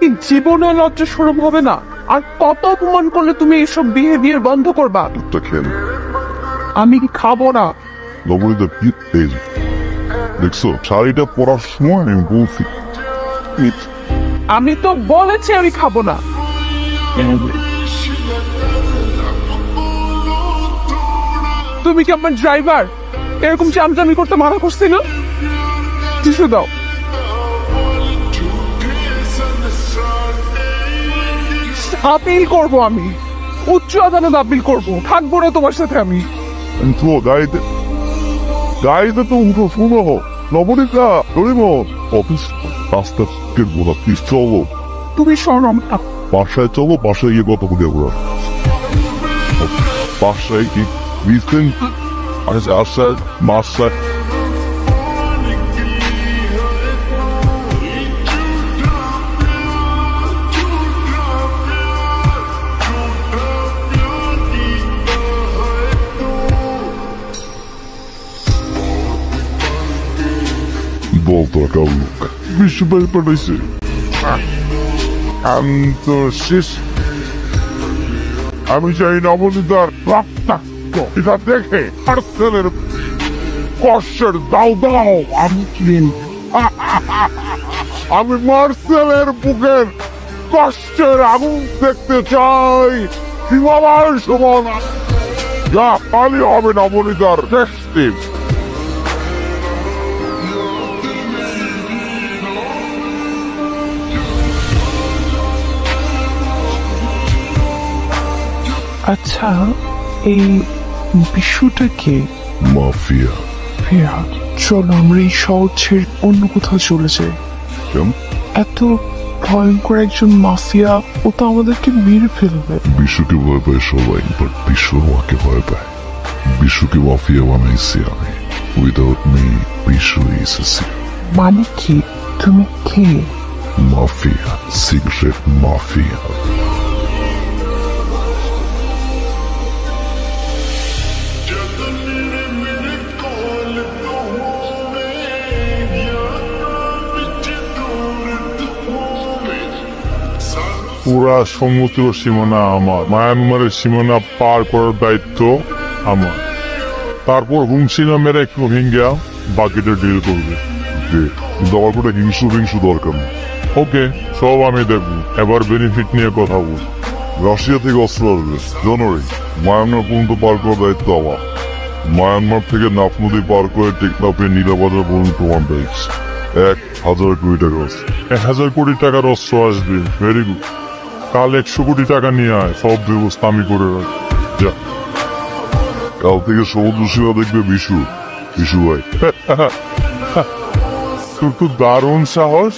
কি জীবনে লজ্জা শরম হবে না? আর কত অপমান করলে তুমি এইসব বিহেভিয়ার বন্ধ করবা? দুধটা খেয়ে নে। আমি কি খাবো না? নবনীতা কি তেজ দেখছো, শাড়িটা পরার সময় আমি বলছি আমি তো বলেছি আমি খাবো না। তুমি কি আমার ড্রাইভার? এরকম চামচামি করতে মানা করছিল? টিস্যু দাও। আপিল করবো, আমি উচ্চ আদালত আপিল করবো, থাকবো না তোমার সাথে আমি। তো গাড়িতে তো উঠো, শুনো নবনীতা ধরিব অফিস রাস্তাকে বলা, প্লিজ চলো। তুমি সরম বাসায় চলো, বাসায় গিয়ে কথা বলি আমরা। বাসায় কি বুঝতেন আসার বাসায় বলতো কাউ লোক বিশ্ববাই পাঠাইছে। আমি তো শেষ, আমি চাই নবনীতার রক্তাক্ত এটা দেখে হার্টেলের কষ্টের দাও দাও আমি মার্সেলের বুকের কষ্টের আগুন দেখতে চাই। হিমালয় সমান যা পালি হবে নবনীতার টেস্টি। আচ্ছা, এই বিশ্বটা কে? মাফিয়া। চলো আমরা এই শহর ছেড়ে অন্য কোথাও চলে যাই। এত ভয়ঙ্কর একজন মাফিয়া, ও তো আমাদেরকে মেরে ফেলবে। বিশ্বকে ভয় পায় সবাই, বাট বিশ্ব আমাকে ভয় পায়। বিশ্বকে মাফিয়া বানাইছি আমি। উইদাউট মি বিশ্ব ইজ আ জিরো। মানে কি? তুমি কে? Mafia, secret mafia. পুরা সমুদ্র সীমানা আমার, মায়ানমারের সীমানা পার করার দায়িত্ব আমার। তারপর হুমসিনা মেরে একটু রোহিঙ্গা বাকিটা ডিল করবে। কিন্তু আমার কোনো হিংসু দরকার না। ওকে, সব আমি দেখবো। এবার বেনিফিট নিয়ে কথা বল। রাশিয়া থেকে অস্ত্র আসবে জানুয়ারি, মায়ানমার পর্যন্ত পার করার দায়িত্ব আমার। মায়ানমার থেকে নাফ নদী পার করে টেকনাফে নীলাবাজার পর্যন্ত তোমার দায়িত্ব। 1,000 কোটি টাকা আছে। 1,000 কোটি টাকার অস্ত্র আসবে। Very good. কাল 100 কোটি টাকা নিয়ে আয়, সব ব্যবস্থা আমি করে রাখি। যা, কাল থেকে সমুদ্র সীমা দেখবে বিশু ভাই। তোর তো দারুণ সাহস,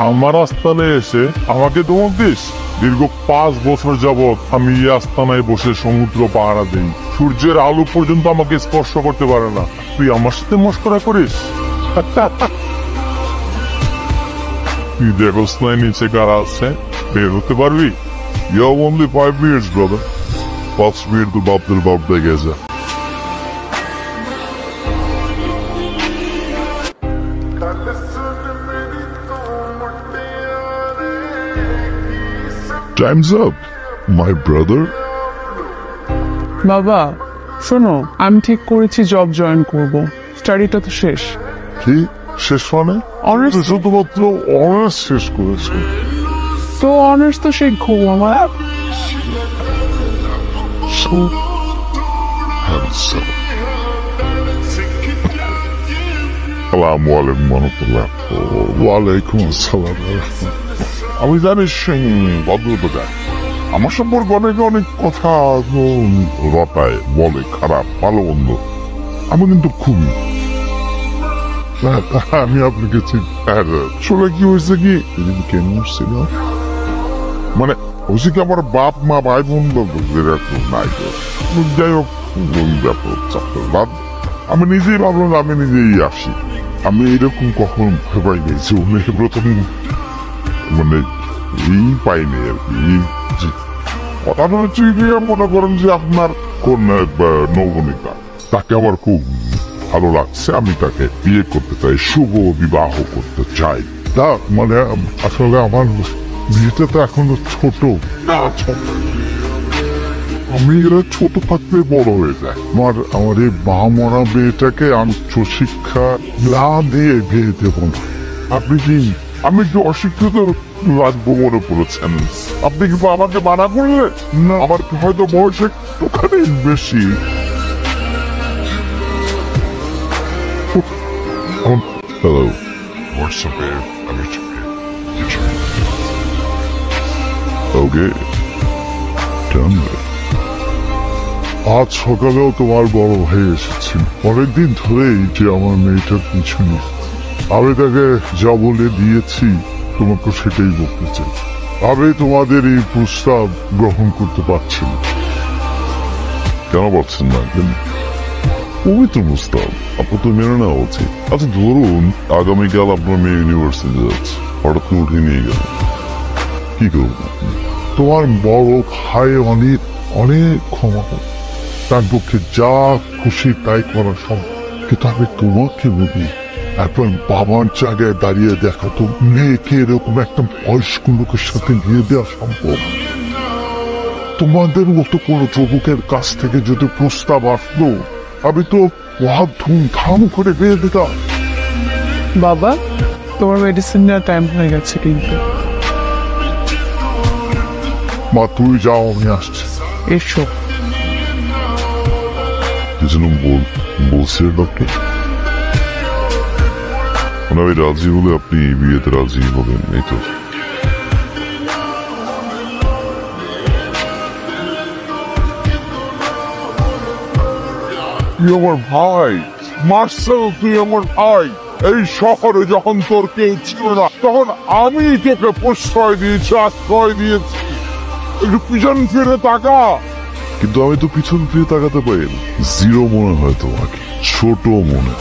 আমার আস্তানে এসে আমাকে ধমক দিস। দীর্ঘ 5 বছর যাবৎ আমি এই আস্তানায় বসে সমুদ্র পাহারা দিই। সূর্যের আলো পর্যন্ত আমাকে স্পর্শ করতে পারে না, তুই আমার সাথে মস্করা করিস? তুই দেখোস নাই নিচে কারা আছে? বের হতে পারবি? You have only 5 minutes, brother. 5 minutes তো বাপদের বাপ দেখে যা। Time's up, my brother. বাবা শোনো, আমি ঠিক করেছি জব জয়েন করব। স্টাডিটা তো শেষ। কি শেষ মানে? অনার্স। শুধুমাত্র অনার্স শেষ করেছে। তো অনার্স তো সেই ঘুম আমার। ওয়ালাইকুম আসসালাম। আমি জানিস ভদ্রতা, আমার সম্পর্কে অনেক কথা রটায়, বলে খারাপ ভালো মন্দ। আমি কিন্তু খুবই, আমি আপনাকে আসলে কি হয়েছে কি কেন ছিল মানে হয়েছে কি, আমার বাপ মা ভাই বোন এরকম নাই। যাই হোক, আমি নিজেই ভাবলাম আমি নিজেই আসি। আমি এরকম কখন ভয় পাই গেছি, প্রথম মানে এই পাইনি আর কি। কথাটা হচ্ছে মনে করেন যে আপনার কন্যা নবনীতা, তাকে আমার খুব ভালো লাগছে। আমি তাকে বিয়ে করতে চাই, শুভ বিবাহ করতে চাই। তা মানে আসলে আমার মেয়েটা তো এখনো ছোট। আমি এরা ছোট থাকতে বড় হয়ে যায়। আমার এই মা মরা মেয়েটাকে আমি শিক্ষা না দিয়ে বিয়ে দেব না। আপনি কি আমি কি অশিক্ষিত লাগবো মনে করেছেন? আপনি কি আমাকে মানা করলেন? না, আমার হয়তো বয়স একটুখানি বেশি। হ্যালো, হোয়াটসঅ্যাপে আমি ওকে, আজ সকালেও তোমার বড় ভাই এসেছিল। অনেকদিন ধরেই যে আমার মেয়েটার পিছনে আমি তাকে যা বলে দিয়েছি তোমাকে সেটাই বলতে চাই। আমি তোমাদের এই প্রস্তাব গ্রহণ করতে পারছি না। কেন পারছেন না? পবিত্র প্রস্তাব আপনার তো মেনে নেওয়া উচিত। আচ্ছা ধরুন আগামীকাল আপনার মেয়ে ইউনিভার্সিটি যাচ্ছে, হঠাৎ করে উঠে নিয়ে গেল, কি করবেন? তোমার বড় ভাই অনেক অনেক ক্ষমা করে, তার পক্ষে যা খুশি তাই করা সম্ভব। কিন্তু আমি তোমাকে বলি, এখন বাবার জায়গায় দাঁড়িয়ে দেখা তো মেয়েকে এরকম একটা বয়স্ক লোকের সাথে নিয়ে দেওয়া সম্ভব? তোমাদের মতো কোনো যুবকের কাছ থেকে যদি প্রস্তাব আসলো, আমি তো হাত ধুমধাম করে বিয়ে দিতাম। বাবা, তোমার মেডিসিন নেওয়ার টাইম হয়ে গেছে কিন্তু। মা তুই যাও, আমি আসছি। এসো। কিছু বলছে ডক্টর? আমি রাজি হলে আপনি বিয়েতে রাজি হবেন, এই তো? তুই আমার ভাই মার্সেল, তুই আমার ভাই। এই শহরে যখন তোর কেউ ছিল না, তখন আমি তোকে প্রশ্রয় দিয়েছি, আশ্রয় দিয়েছি। একটু পিছন ফিরে তাকা। কিন্তু আমি তো পিছন ফিরে তাকাতে পারি না। জিরো মনে হয় তোমাকে, ছোট মনে।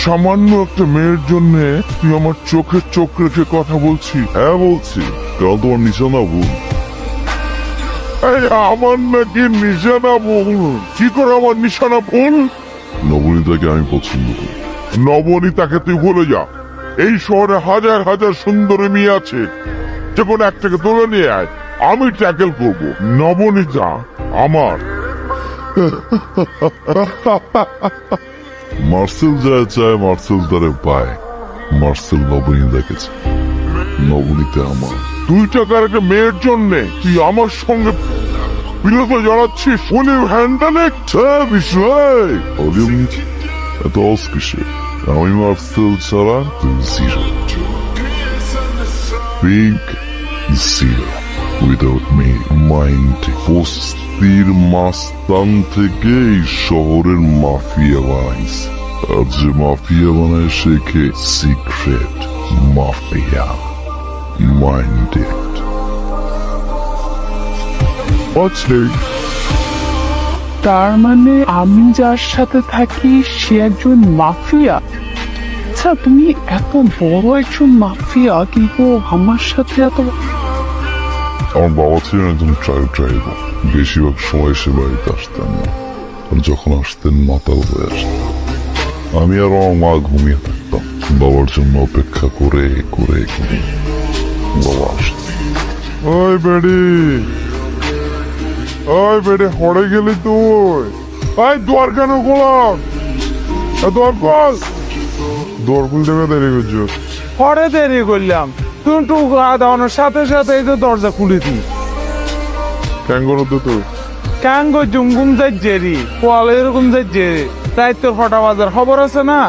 সামান্য একটা মেয়ের জন্য তুই আমার চোখে চোখ রেখে কথা বলছিস? হ্যাঁ বলছি, কারণ তোমার নিশানা ভুল। এই আমার নাকি নিশানা ভুল? কি করে আমার নিশানা ভুল? নবনীতাকে আমি পছন্দ করি। নবনীতাকে তুই ভুলে যা। এই শহরে হাজার হাজার সুন্দরী মেয়ে আছে, যে কোনো একটাকে তুলে নিয়ে আয়, আমি ট্যাকেল করব। নবনীতা আমার। মার্সেল যা চায় মার্সেল তারে পায়। মার্সেল নবনীতাকে চায়, নবনীতা আমার। 2 টাকার একটা মেয়ের জন্য তুই আমার সঙ্গে বিরোধ জড়াচ্ছিস? উনি হ্যান্ডেল বিষয় এত অস্কিসে। আমি মার্সেল ছাড়া তুই zero, pink zero. Without me mind বস্তির মাস্তান থেকে এই শহরের মাফিয়া বানাইছে। আর যে মাফিয়া বানায় শেখে সিক্রেট মাফিয়া মাইন্ডেড। তার মানে আমি যার সাথে থাকি সে একজন মাফিয়া? আচ্ছা, তুমি এত বড় একজন মাফিয়া, কিন্তু আমার সাথে এত... আমার বাবা ছিলেন একজন ড্রাইভার। বেশিরভাগ সময় সে বাড়িতে আসতেন না, আর যখন আসতেন মাতাল হয়ে আসতেন। আমি আর আমার মা ঘুমিয়ে থাকতাম, বাবার জন্য অপেক্ষা করে করে করে বাবা আসতেন। ওই বেড়ি, ওই বেড়ে হড়ে গেলি তুই? ওই দোয়ার কেন গোলাম? দোয়ার খোল। দোয়ার খুল দেবে, দেরি করছো। পরে দেরি করলাম, তুমি টু দাওয়ানোর সাথে সাথে এই তো দরজা খুলে দিই। কেন করো তো তুই? কেন গো জুমগুম যাই জেরি, পোয়াল এরকম যাই জেরি, তাই তোর ফটা বাজার খবর আছে না?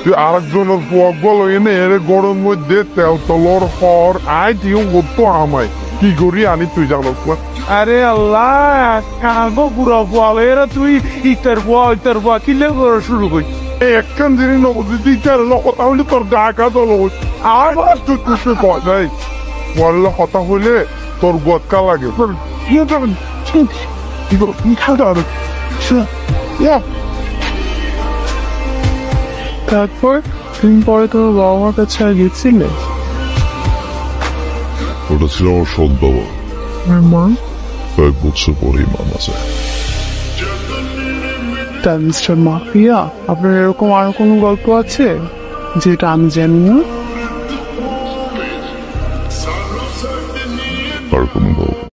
তুই আরেকজনের পোয়াক বলো এনে এর গরম মধ্যে তেল তলর হর আই দিও গতো আমায় কি করি আনি তুই জানো? আরে আল্লাহ, কাগো পুরো পোয়াল এরা তুই ইটার পোয়া কিলে করে শুরু করি। একখান জিনিস নবদিদি তেল কথা হইলে তোর গা গা দল আর তুই তুই কয় নাই বললে হতা হইলে তোর গদকা লাগে। তারপর তুমি পরে তোমার বাবা মার কাছে আর গেছিলে? ওটা ছিল আমার সৎ বাবা। আমার মা? 1 বছর পরেই মারা যায়। তা মিস্টার মাফিয়া, আপনার এরকম আরো কোনো গল্প আছে যেটা আমি জানি না? আর কোনো